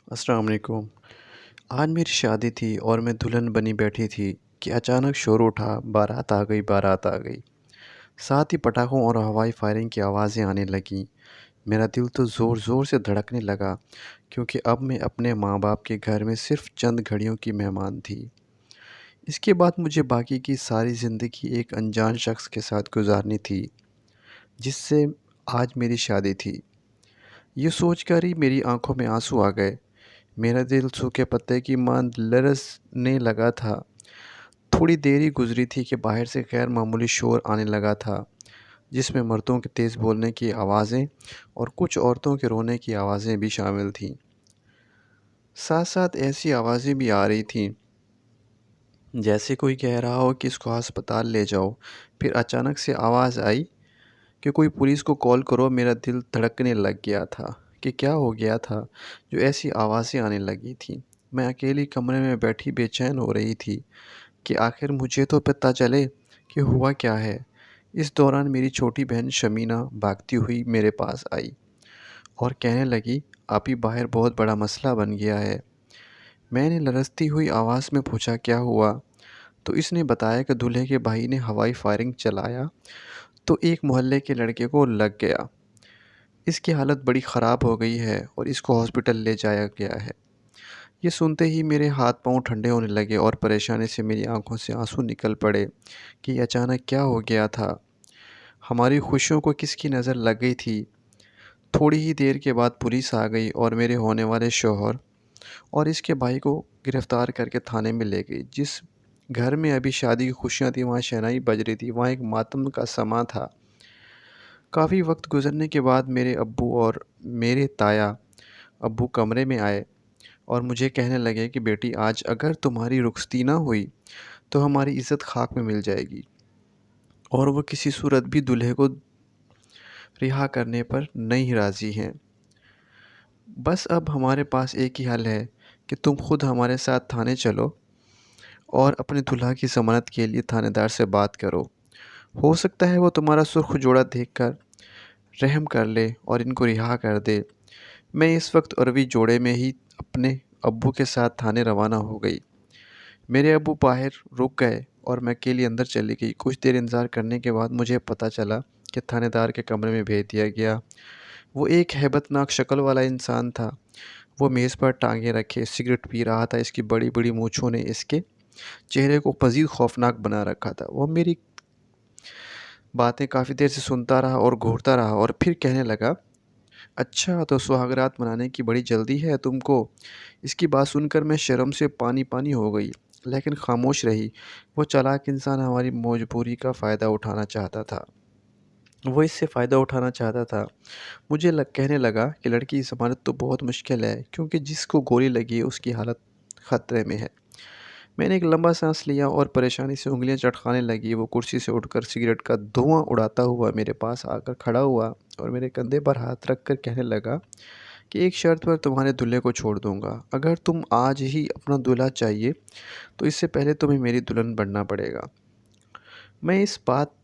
अस्सलाम वालेकुम। आज मेरी शादी थी और मैं दुल्हन बनी बैठी थी कि अचानक शोर उठा, बारात आ गई, बारात आ गई। साथ ही पटाखों और हवाई फायरिंग की आवाज़ें आने लगीं। मेरा दिल तो ज़ोर-ज़ोर से धड़कने लगा क्योंकि अब मैं अपने माँ-बाप के घर में सिर्फ़ चंद घड़ियों की मेहमान थी। इसके बाद मुझे बाकी की सारी ज़िंदगी एक अनजान शख़्स के साथ गुज़ारनी थी, जिससे आज मेरी शादी थी। ये सोचकर ही मेरी आँखों में आँसू आ गए। मेरा दिल सूखे पत्ते की माँद लरज़ने लगा था। थोड़ी देर ही गुज़री थी कि बाहर से गैर मामूली शोर आने लगा था, जिसमें मर्दों के तेज़ बोलने की आवाज़ें और कुछ औरतों के रोने की आवाज़ें भी शामिल थीं। साथ-साथ ऐसी आवाज़ें भी आ रही थीं, जैसे कोई कह रहा हो कि इसको अस्पताल ले जाओ। फिर अचानक से आवाज़ आई कि कोई पुलिस को कॉल करो। मेरा दिल धड़कने लग गया था कि क्या हो गया था, जो ऐसी आवाज़ें आने लगी थीं। मैं अकेली कमरे में बैठी बेचैन हो रही थी कि आखिर मुझे तो पता चले कि हुआ क्या है। इस दौरान मेरी छोटी बहन शमीना भागती हुई मेरे पास आई और कहने लगी, "आपी बाहर बहुत बड़ा मसला बन गया है।" मैंने लरजती हुई आवाज़ में पूछा, "क्या हुआ?" तो इसने बताया कि दूल्हे के भाई ने हवाई फायरिंग चलाया तो एक मोहल्ले के लड़के को लग गया। इसकी हालत बड़ी ख़राब हो गई है और इसको हॉस्पिटल ले जाया गया है। ये सुनते ही मेरे हाथ-पाँव ठंडे होने लगे और परेशानी से मेरी आँखों से आँसू निकल पड़े कि अचानक क्या हो गया था। हमारी खुशियों को किसकी नज़र लग गई थी। थोड़ी ही देर के बाद पुलिस आ गई और मेरे होने वाले शौहर और इसके भाई को गिरफ़्तार करके थाने में ले गई। जिस घर में अभी शादी की खुशियाँ थी, वहाँ शहनाई बज रही थी, वहाँ एक मातम का समा था। काफ़ी वक्त गुज़रने के बाद मेरे अब्बू और मेरे ताया अब्बू कमरे में आए और मुझे कहने लगे कि बेटी, आज अगर तुम्हारी रुखसती ना हुई तो हमारी इज़्ज़त खाक में मिल जाएगी और वो किसी सूरत भी दूल्हे को रिहा करने पर नहीं राज़ी हैं। बस अब हमारे पास एक ही हल है कि तुम खुद हमारे साथ थाने चलो और अपने दूल्हा की ज़मानत के लिए थानेदार से बात करो। हो सकता है वो तुम्हारा सुर्ख़ जोड़ा देखकर रहम कर ले और इनको रिहा कर दे। मैं इस वक्त अरवी जोड़े में ही अपने अब्बू के साथ थाने रवाना हो गई। मेरे अब्बू बाहर रुक गए और मैं अकेली अंदर चली गई। कुछ देर इंतज़ार करने के बाद मुझे पता चला कि थानेदार के कमरे में भेज दिया गया। वो एक हैबतनाक शक्ल वाला इंसान था। वो मेज़ पर टाँगें रखे सिगरेट पी रहा था। इसकी बड़ी-बड़ी मूँछों ने इसके चेहरे को मज़ीद खौफ़नाक बना रखा था। वो मेरी बातें काफ़ी देर से सुनता रहा और घूरता रहा और फिर कहने लगा, "अच्छा, तो सुहागरात मनाने की बड़ी जल्दी है तुमको?" इसकी बात सुनकर मैं शर्म से पानी-पानी हो गई, लेकिन खामोश रही। वो चालाक इंसान हमारी मजबूरी का फ़ायदा उठाना चाहता था। वो इससे फ़ायदा उठाना चाहता था। मुझे कहने लगा कि लड़की की ज़मानत तो बहुत मुश्किल है क्योंकि जिसको गोली लगी है उसकी हालत ख़तरे में है। मैंने एक लंबा साँस लिया और परेशानी से उँगलियाँ चटकाने लगी। वो कुर्सी से उठकर सिगरेट का धुआँ उड़ाता हुआ मेरे पास आकर खड़ा हुआ और मेरे कंधे पर हाथ रख कर कहने लगा कि एक शर्त पर तुम्हारे दूल्हे को छोड़ दूँगा। अगर तुम आज ही अपना दूल्हा चाहिए तो इससे पहले तुम्हें मेरी दुल्हन बनना पड़ेगा। मैं इस बात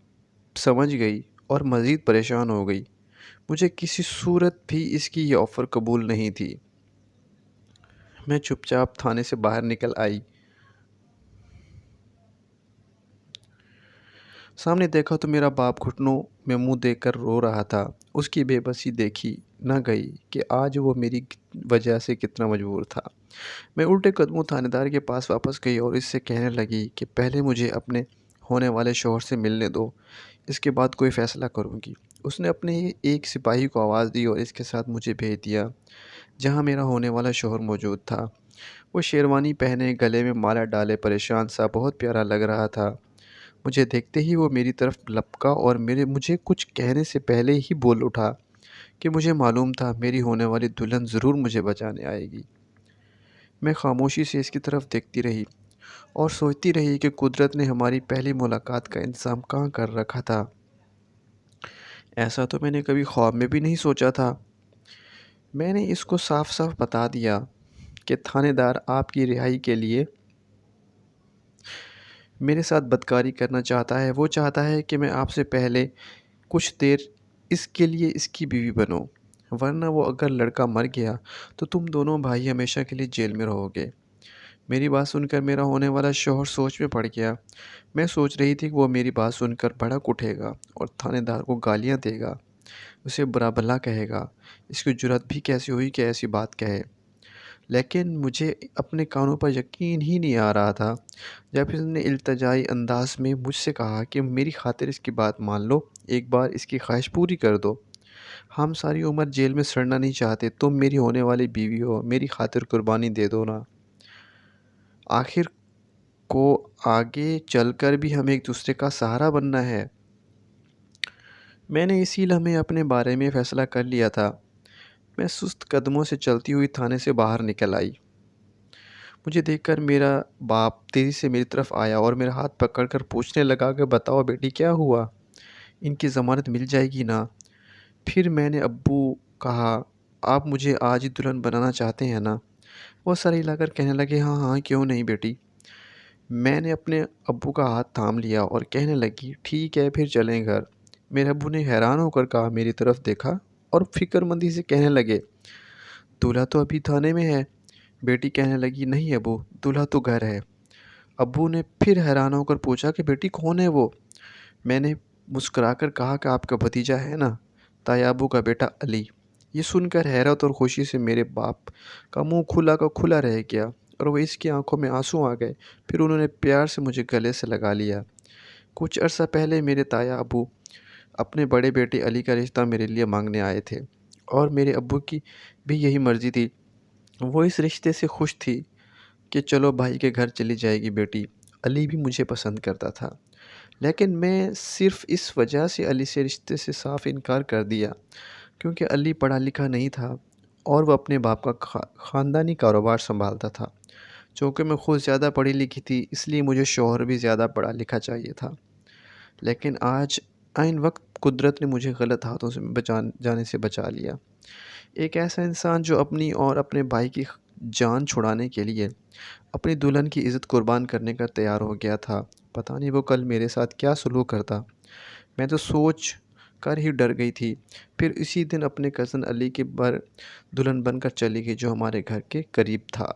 समझ गई और मज़ीद परेशान हो गई। मुझे किसी सूरत भी इसकी ये ऑफ़र कबूल नहीं थी। मैं चुपचाप थाने से बाहर निकल आई। सामने देखा तो मेरा बाप घुटनों में मुँह देकर रो रहा था। उसकी बेबसी देखी न गई कि आज वो मेरी वजह से कितना मजबूर था। मैं उल्टे कदमों थानेदार के पास वापस गई और इससे कहने लगी कि पहले मुझे अपने होने वाले शौहर से मिलने दो, इसके बाद कोई फ़ैसला करूँगी। उसने अपने ही एक सिपाही को आवाज़ दी और इसके साथ मुझे भेज दिया, जहाँ मेरा होने वाला शौहर मौजूद था। वो शेरवानी पहने, गले में माला डाले, परेशान सा बहुत प्यारा लग रहा था। मुझे देखते ही वो मेरी तरफ लपका और मुझे कुछ कहने से पहले ही बोल उठा कि मुझे मालूम था मेरी होने वाली दुल्हन ज़रूर मुझे बचाने आएगी। मैं खामोशी से इसकी तरफ देखती रही और सोचती रही कि कुदरत ने हमारी पहली मुलाकात का इंतज़ाम कहाँ कर रखा था। ऐसा तो मैंने कभी ख्वाब में भी नहीं सोचा था। मैंने इसको साफ-साफ बता दिया कि थानेदार आपकी रिहाई के लिए मेरे साथ बदकारी करना चाहता है। वो चाहता है कि मैं आपसे पहले कुछ देर इसके लिए इसकी बीवी बनूँ। ورنہ وہ اگر لڑکا مر گیا تو تم دونوں بھائی ہمیشہ کے لیے جیل میں رہو گے۔ میری بات سن کر میرا ہونے والا شوہر سوچ میں پڑ گیا۔ میں سوچ رہی تھی کہ وہ میری بات سن کر بھڑک اٹھے گا اور تھانے دار کو گالیاں دے گا، اسے برا بھلا کہے گا، اس کی جرأت بھی کیسی ہوئی کہ ایسی بات کہے۔ لیکن مجھے اپنے کانوں پر یقین ہی نہیں آ رہا تھا جب اس نے التجائی انداز میں مجھ سے کہا کہ میری خاطر اس کی بات مان لو، ایک بار اس کی خواہش پوری کر دو۔ ہم ساری عمر جیل میں سڑنا نہیں چاہتے، تم میری ہونے والی بیوی ہو، میری خاطر قربانی دے دو نا۔ آخر کو آگے چل کر بھی ہمیں ایک دوسرے کا سہارا بننا ہے۔ میں نے اسی لمحے اپنے بارے میں فیصلہ کر لیا تھا۔ میں سست قدموں سے چلتی ہوئی تھانے سے باہر نکل آئی۔ مجھے دیکھ کر میرا باپ تیزی سے میری طرف آیا اور میرا ہاتھ پکڑ کر پوچھنے لگا کہ بتاؤ بیٹی کیا ہوا؟ ان کی ضمانت مل جائے گی نا؟ پھر میں نے ابو کہا، آپ مجھے آج ہی دلہن بنانا چاہتے ہیں نا؟ وہ سر ہلا کر کہنے لگے، ہاں ہاں کیوں نہیں بیٹی۔ میں نے اپنے ابو کا ہاتھ تھام لیا اور کہنے لگی، ٹھیک ہے پھر چلیں گھر۔ میرے ابو نے حیران ہو کر کہا، میری طرف دیکھا اور فکر مندی سے کہنے لگے، دولہا تو ابھی تھانے میں ہے۔ بیٹی کہنے لگی، نہیں ابو، دولہا تو گھر ہے۔ ابو نے پھر حیران ہو کر پوچھا کہ بیٹی کون ہے وہ؟ میں نے مسکرا کر کہا کہ آپ کا بھتیجا ہے نا، تایا ابو کا بیٹا علی۔ یہ سن کر حیرت اور خوشی سے میرے باپ کا منہ کھلا کا کھلا رہ گیا اور وہ اس کی آنکھوں میں آنسو آ گئے۔ پھر انہوں نے پیار سے مجھے گلے سے لگا لیا۔ کچھ عرصہ پہلے میرے تایا ابو اپنے بڑے بیٹے علی کا رشتہ میرے لیے مانگنے آئے تھے اور میرے ابو کی بھی یہی مرضی تھی۔ وہ اس رشتے سے خوش تھی کہ چلو بھائی کے گھر چلی جائے گی بیٹی۔ علی بھی مجھے پسند کرتا تھا، لیکن میں صرف اس وجہ سے علی سے رشتے سے صاف انکار کر دیا کیونکہ علی پڑھا لکھا نہیں تھا اور وہ اپنے باپ کا خاندانی کاروبار سنبھالتا تھا۔ چونکہ میں خود زیادہ پڑھی لکھی تھی، اس لیے مجھے شوہر بھی زیادہ پڑھا لکھا چاہیے تھا۔ لیکن آج عین وقت قدرت نے مجھے غلط ہاتھوں سے جانے سے بچا لیا۔ ایک ایسا انسان جو اپنی اور اپنے بھائی کی جان چھڑانے کے لیے اپنی دلہن کی عزت قربان کرنے کا تیار ہو گیا تھا، پتہ نہیں وہ کل میرے ساتھ کیا سلوک کرتا۔ میں تو سوچ کر ہی ڈر گئی تھی۔ پھر اسی دن اپنے کزن علی کے دلہن بن کر چلی گئی جو ہمارے گھر کے قریب تھا۔